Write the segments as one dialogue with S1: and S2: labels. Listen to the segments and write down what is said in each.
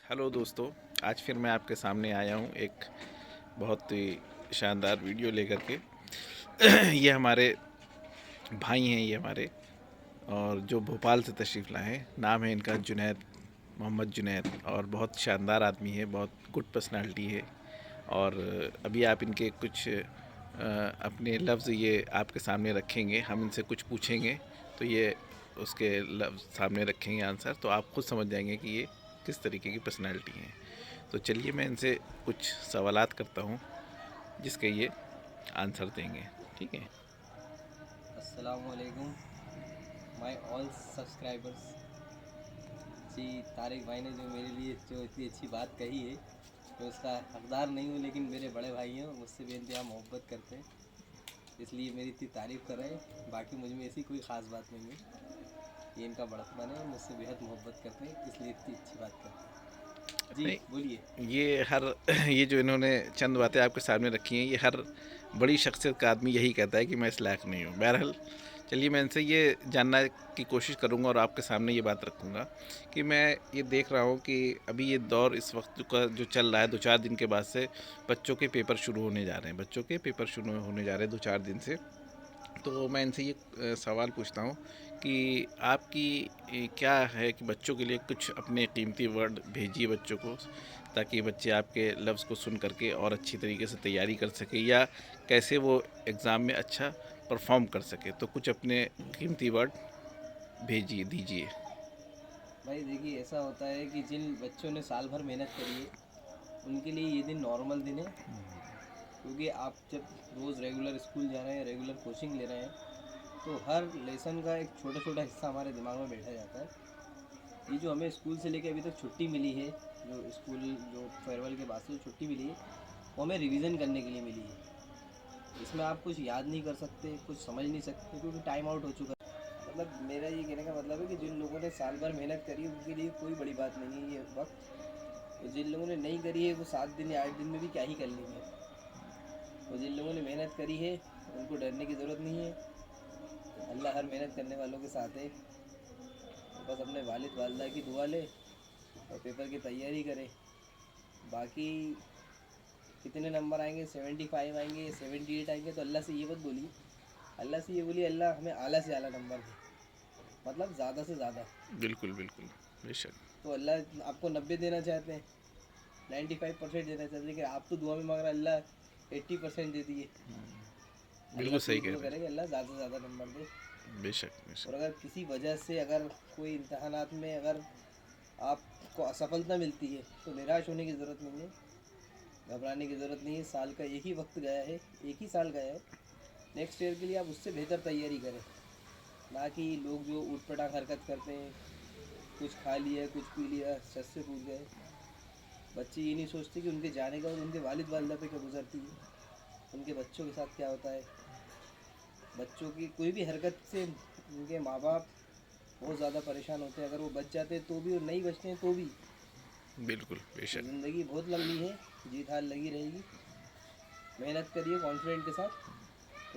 S1: Hello दोस्तों, आज फिर मैं आपके सामने आया हूँ एक बहुत ही शानदार वीडियो लेकर के। ये हमारे भाई हैं, ये हमारे और जो भोपाल से तशरीफ़ लाए हैं। नाम है इनका जुनैद, मोहम्मद जुनैद, और बहुत शानदार आदमी है, बहुत गुड पर्सनालिटी है। और अभी आप इनके कुछ अपने लफ्ज़ ये आपके सामने रखेंगे, हम इनसे कुछ पूछेंगे तो ये उसके लफ्ज़ सामने रखेंगे आंसर, तो आप खुद समझ जाएंगे कि ये किस तरीके की पर्सनालिटी हैं। तो चलिए मैं इनसे कुछ सवालात करता हूँ जिसके ये आंसर देंगे, ठीक है।
S2: अस्सलामुअलैकुम माय ऑल सब्सक्राइबर्स। जी, तारिक भाई ने जो मेरे लिए जो इतनी अच्छी बात कही है, मैं उसका हकदार नहीं हूँ, लेकिन मेरे बड़े भाई हैं और मुझसे बेइंतहा मोहब्बत करते हैं, इसलिए मेरी इतनी तारीफ़ कर रहे हैं। बाकी मुझ में ऐसी कोई ख़ास बात नहीं है, ये इनका बड़प्पन है और मुझसे बेहद मोहब्बत करते हैं, इसलिए इतनी अच्छी बात करते हैं। जी
S1: नहीं,
S2: बोलिए।
S1: ये हर ये जो इन्होंने चंद बातें आपके सामने रखी हैं, ये हर बड़ी शख्सियत का आदमी यही कहता है कि मैं इस लायक नहीं हूँ। बहरहाल चलिए मैं इनसे ये जानना की कोशिश करूँगा और आपके सामने ये बात रखूँगा कि मैं ये देख रहा हूँ कि अभी ये दौर इस वक्त का जो चल रहा है, 2-4 दिन के बाद से बच्चों के पेपर शुरू होने जा रहे हैं, बच्चों के पेपर शुरू होने जा रहे हैं 2-4 दिन से। तो मैं इनसे ये सवाल पूछता हूँ कि आपकी क्या है कि बच्चों के लिए कुछ अपने कीमती वर्ड भेजिए बच्चों को, ताकि बच्चे आपके लफ्ज़ को सुन करके और अच्छी तरीके से तैयारी कर सके, या कैसे वो एग्ज़ाम में अच्छा परफॉर्म कर सके। तो कुछ अपने कीमती वर्ड भेजिए, दीजिए।
S2: भाई देखिए, ऐसा होता है कि जिन बच्चों ने साल भर मेहनत करी है, उनके लिए ये दिन नॉर्मल दिन है, क्योंकि आप जब रोज़ रेगुलर स्कूल जा रहे हैं, रेगुलर कोचिंग ले रहे हैं, तो हर लेसन का एक छोटा छोटा हिस्सा हमारे दिमाग में बैठा जाता है। ये जो हमें स्कूल से लेके अभी तक छुट्टी मिली है, जो स्कूल जो फेयरवेल के बाद से जो छुट्टी मिली है, वो हमें रिवीजन करने के लिए मिली है। इसमें आप कुछ याद नहीं कर सकते, कुछ समझ नहीं सकते, क्योंकि टाइम आउट हो चुका है। मतलब मेरा ये कहने का मतलब है कि जिन लोगों ने साल भर मेहनत करी है, उनके लिए कोई बड़ी बात नहीं है ये वक्त। तो जिन लोगों ने नहीं करी है, वो 7 दिन या 8 दिन में भी क्या ही कर लेंगे। और जिन लोगों ने मेहनत करी है, उनको डरने की ज़रूरत नहीं है। अल्लाह हर मेहनत करने वालों के साथ है। तो बस अपने वालिद वालदा की दुआ ले और पेपर की तैयारी करे। बाकी कितने नंबर आएंगे, 75 आएंगे, 78 आएंगे, तो अल्लाह से ये मत बोलिए। अल्लाह से ये बोलिए, अल्लाह हमें आला से आला नंबर दे, मतलब ज़्यादा से ज़्यादा।
S1: बिल्कुल बिल्कुल, बेशक।
S2: तो अल्लाह आपको 90 देना चाहते हैं, 95% देना चाहते हैं, लेकिन आप तो दुआ में मांग रहे हैं अल्लाह 80% दे दिए।
S1: बिल्कुल
S2: अल्लाह से
S1: सही
S2: ये
S1: कह
S2: दुआ
S1: रहे
S2: करें कि अल्लाह ज़्यादा से ज़्यादा नंबर दे।
S1: हैं, बेशक
S2: और
S1: बेशक।
S2: अगर किसी वजह से अगर कोई इम्तहानात में अगर आपको असफलता मिलती है, तो निराश होने की ज़रूरत नहीं है, घबराने की ज़रूरत नहीं है। साल का एक ही वक्त गया है, एक ही साल गया है। नेक्स्ट ईयर के लिए आप उससे बेहतर तैयारी करें, ना कि लोग जो ऊट पटांग हरकत करते हैं, कुछ खा लिया, कुछ पी लिया, छत से कूद गए। बच्चे ये नहीं सोचते कि उनके जाने का और उनके वालिद वालिदा पे क्या गुजरती है, उनके बच्चों के साथ क्या होता है। बच्चों की कोई भी हरकत से उनके माँ बाप बहुत ज़्यादा परेशान होते हैं। अगर वो बच जाते हैं तो भी, और नहीं बचते हैं तो भी।
S1: बिल्कुल
S2: तो
S1: बेशक।
S2: ज़िंदगी बहुत लंबी है, जीत हार लगी रहेगी। मेहनत करिए कॉन्फिडेंट के साथ,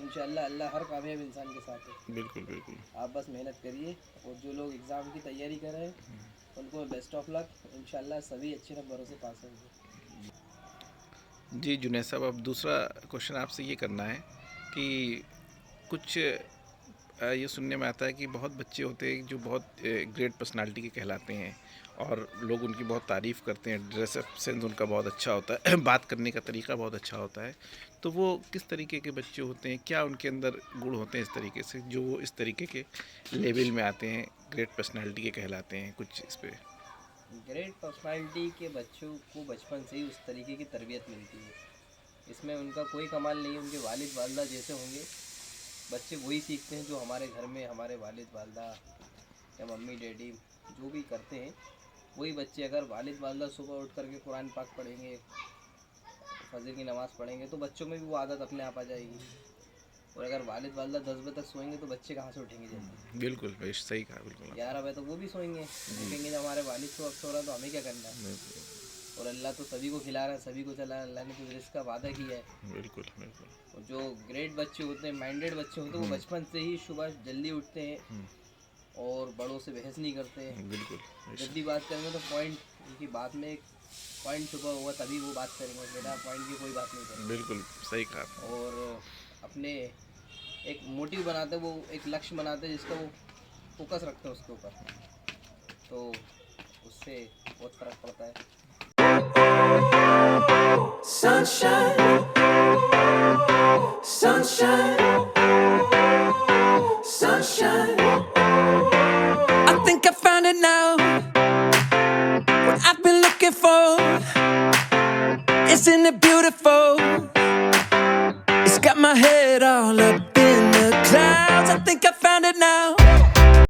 S2: इंशाल्लाह अल्लाह हर कामयाब इंसान के साथ है।
S1: बिल्कुल बिल्कुल।
S2: आप बस मेहनत करिए। और जो लोग एग्ज़ाम की तैयारी कर रहे हैं, उनको बेस्ट ऑफ लक। इंशाल्लाह सभी अच्छे नंबरों से पास होंगे।
S1: जी जुनैद साहब, अब दूसरा क्वेश्चन आपसे ये करना है कि कुछ ये सुनने में आता है कि बहुत बच्चे होते हैं जो बहुत ग्रेट पर्सनालिटी के कहलाते हैं, और लोग उनकी बहुत तारीफ़ करते हैं, ड्रेसअप सेंस उनका बहुत अच्छा होता है, बात करने का तरीका बहुत अच्छा होता है। तो वो किस तरीके के बच्चे होते हैं, क्या उनके अंदर गुण होते हैं इस तरीके से जो वो इस तरीके के लेवल में आते हैं, ग्रेट पर्सनालिटी के कहलाते हैं? कुछ इस पर।
S2: ग्रेट पर्सनालिटी के बच्चों को बचपन से ही उस तरीके की तरबियत मिलती है। इसमें उनका कोई कमाल नहीं है, उनके वालिद वालदा जैसे होंगे, बच्चे वही सीखते हैं जो हमारे घर में हमारे वालिद वालदा या मम्मी डैडी जो भी करते हैं, वही बच्चे। अगर वालिद वालदा सुबह उठ करके कुरान पाक पढ़ेंगे, फजर की नमाज़ पढ़ेंगे, तो बच्चों में भी वो आदत अपने आप आ जाएगी। और अगर वालिद वालदा 10 बजे तक सोएंगे, तो बच्चे कहाँ से उठेंगे जल्दी।
S1: बिल्कुल बेश सही कहा, बिल्कुल आपने।
S2: 11 बजे तक वो भी सोएंगे,
S1: जी।
S2: उठेंगे जब हमारे वालिद को वक्त हो रहा है, तो हमें क्या करना है। और अल्लाह तो सभी को खिला रहा है, सभी को चला रहा है, अल्लाह ने तो रिस्क का वादा किया है।
S1: बिल्कुल बिल्कुल।
S2: और जो ग्रेट बच्चे होते हैं, माइंडेड बच्चे होते हैं, वो बचपन से ही सुबह जल्दी उठते हैं और बड़ों से बहस नहीं करते।
S1: बिल्कुल
S2: जब भी बात करेंगे तो पॉइंट, उनकी बात में एक पॉइंट छुपा हुआ, तभी वो बात करेंगे, बिना पॉइंट की कोई बात नहीं करेंगे।
S1: बिल्कुल सही कहा आपने।
S2: और अपने एक मोटिव बनाते, वो एक लक्ष्य बनाते जिसका वो फोकस रखते हैं उसके ऊपर, तो उससे बहुत फर्क पड़ता है।
S3: Sunshine, sunshine, sunshine. I think I found it now. What I've been looking for. Isn't it beautiful? It's got my head all up